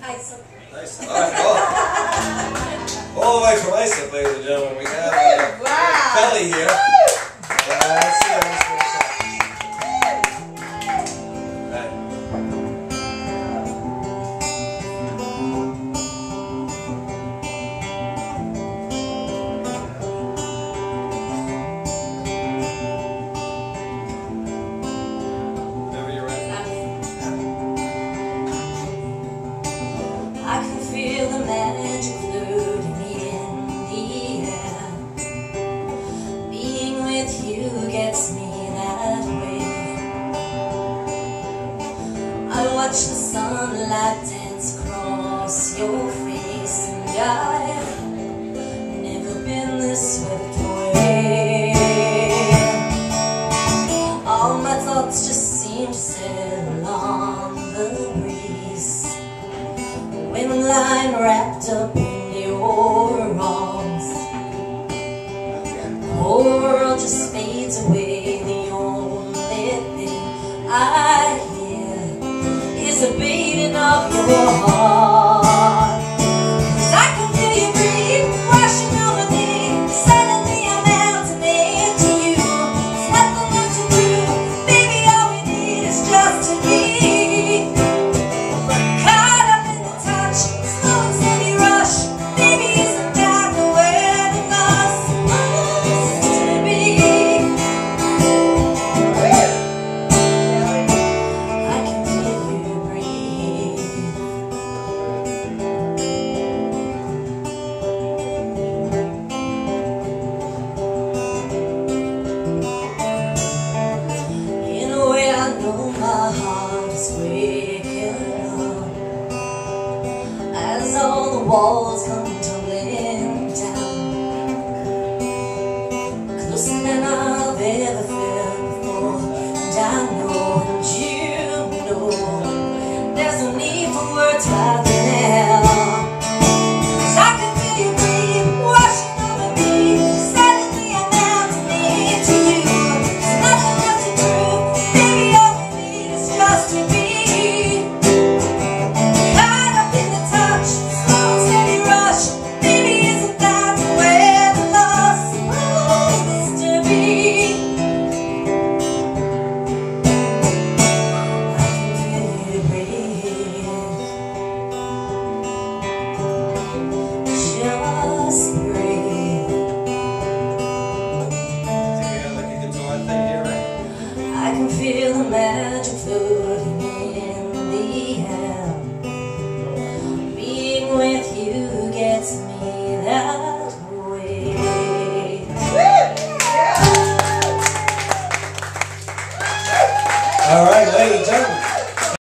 Islip. Islip. All right. All the way from Islip, ladies and gentlemen. We got Kelly here. Let's see how this works out. Right. Whenever you're ready. I can feel the magic floating in the air. Being with you gets me that way. I watch the sunlight dance across your face, and I've never been this swept away. All my thoughts just seem to settle on the breeze. When I'm lying wrapped up in your arms, the whole world just fades away. The only thing I hear is the beating of your heart. 'Cause I can feel you breathe, washing over me. Suddenly I'm melting into you. There's nothing left to do, baby, all we need is just to be. Caught up in the touch, slow and steady rush. Baby, isn't that the way the love's supposed to be? I can feel you breathe. In a way I know my heart is waking up as all the walls come tumbling down, closer than I've ever felt before. And I know, and you know, there's no need for words right now. 'Cause I can feel you breathe, washing over me. Suddenly I'm melting into you. There's nothing left to prove, baby, all we need is just to be. Caught up in the touch, slow and steady rush. Baby, isn't that the way the love's supposed to be? I can feel you breathe. Just breathe. Think we got like a guitar thing here, right? I can feel the magic floating in the air. Being with you gets me that way. All right, ladies and gentlemen.